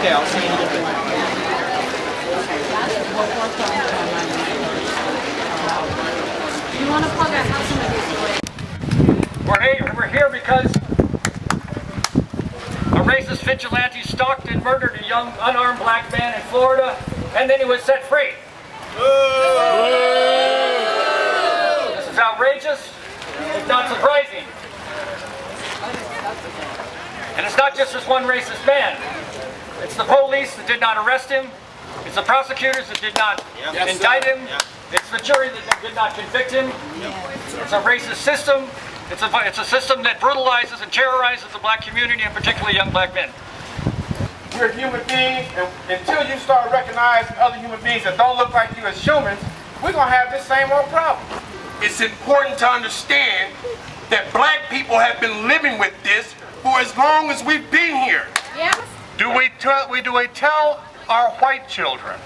Okay, I'll see you in a little bit. You want to plug our house in We're here because a racist vigilante stalked and murdered a young unarmed black man in Florida, and then he was set free. This is outrageous. It's not surprising. And it's not just this one racist man. It's the police that did not arrest him. It's the prosecutors that did not indict him. It's the jury that did not convict him. It's a racist system. It's a system that brutalizes and terrorizes the black community, and particularly young black men. We're human beings, and until you start recognizing other human beings that don't look like you as humans, we're going to have this same old problem. It's important to understand that black people have been living with this for as long as we've been here. Yes. Do we tell our white children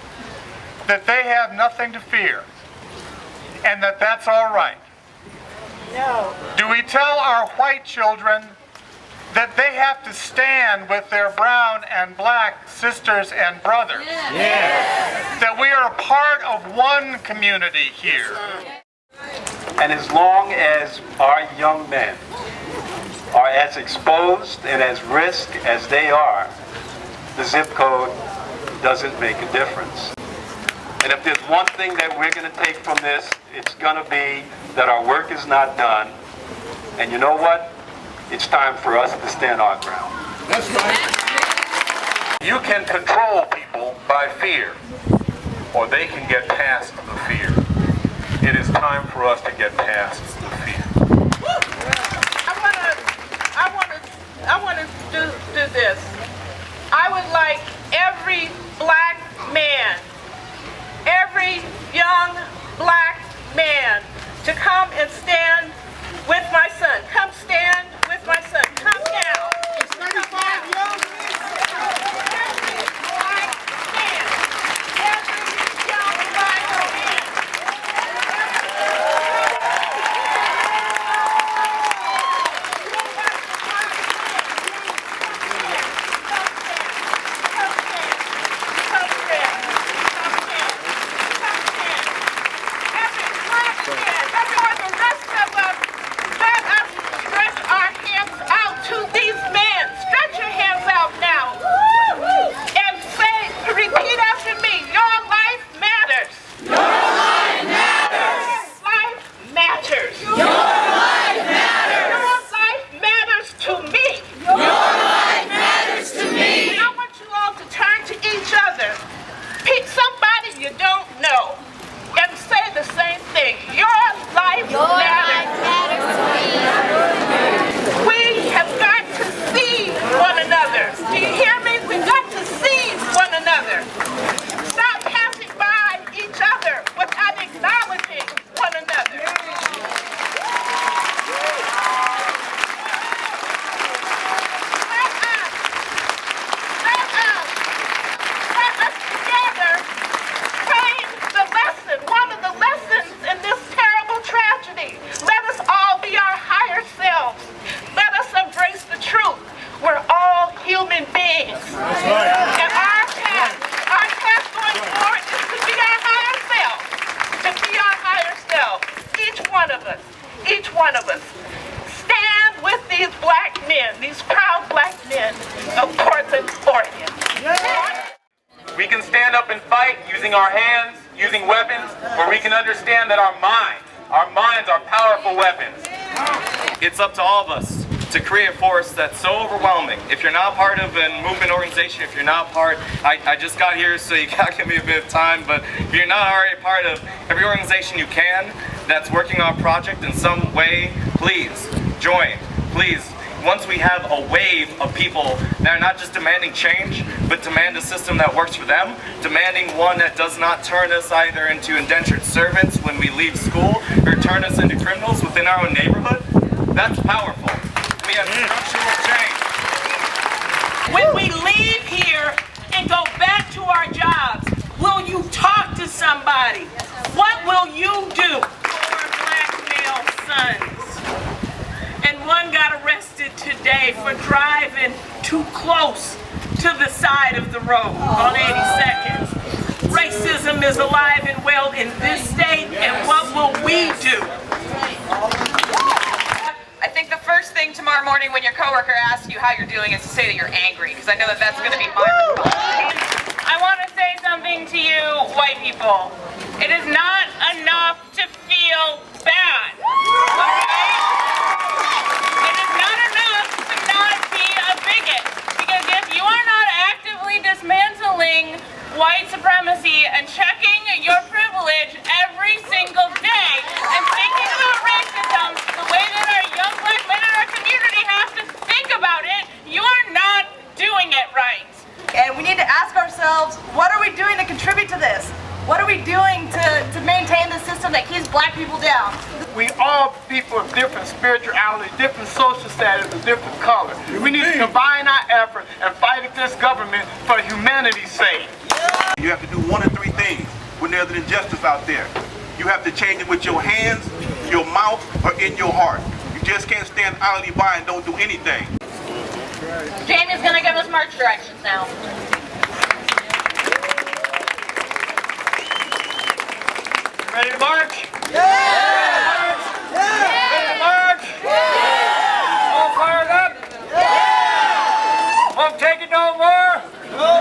that they have nothing to fear and that that's all right? No. Do we tell our white children that they have to stand with their brown and black sisters and brothers? Yes. That we are a part of one community here. And as long as our young men are as exposed and as risk as they are, the zip code doesn't make a difference. And if there's one thing that we're going to take from this, it's going to be that our work is not done. And you know what? It's time for us to stand our ground. That's right. You can control people by fear, or they can get past the fear. It is time for us to get past the fear. I want to do this. I would like every black man, every young black man to come and stand with my son. Come stand with my son. Come now. It's 35 young men. Every black man. Every young black man. Each one of us, stand with these black men, these proud black men of Portland, Oregon. We can stand up and fight using our hands, using weapons, or we can understand that our minds are powerful weapons. It's up to all of us to create a force that's so overwhelming. If you're not part of a movement organization, if you're not part, I just got here so you gotta give me a bit of time, but if you're not already part of every organization you can that's working on a project in some way, please join, please. Once we have a wave of people that are not just demanding change, but demand a system that works for them, demanding one that does not turn us either into indentured servants when we leave school, or turn us into criminals within our own neighborhood, that's powerful. We have structural change. When we leave here and go back to our jobs, will you talk to somebody? What will you do for our black male sons? And one got arrested today for driving too close to the side of the road on 82nd. Racism is alive and well in this state, and what will we do? I think the first thing tomorrow morning when your coworker asks you how you're doing is to say that you're angry, because I know that that's going to be my response. I want to say something to you, white people. It is not enough to feel bad, okay? It is not enough to not be a bigot, because if you are not actively dismantling white supremacy and checking your privilege every single day and thinking about racism the way that our young black men in our community have to think about it, you are not doing it right. And we need to ask ourselves, what are we doing to contribute to this? What are we doing to maintain the system that keeps black people down? We all people of different spirituality, different social status, and different color. We need to combine our effort and fight against government for humanity's sake. You have to do one of three things when there's an injustice out there. You have to change it with your hands, your mouth, or in your heart. You just can't stand idly by and don't do anything. Jamie's gonna give us march directions now. Ready to march? Yeah! Ready to march? Yeah! All fired up? Yeah! Won't take it no more? No!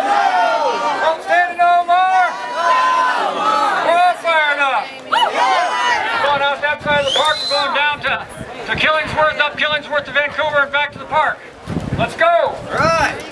Won't stand it no more? No! We're all fired up. We're going out that side of the park. We're going down to Killingsworth, up Killingsworth to Vancouver, and back to the park. Let's go! All right.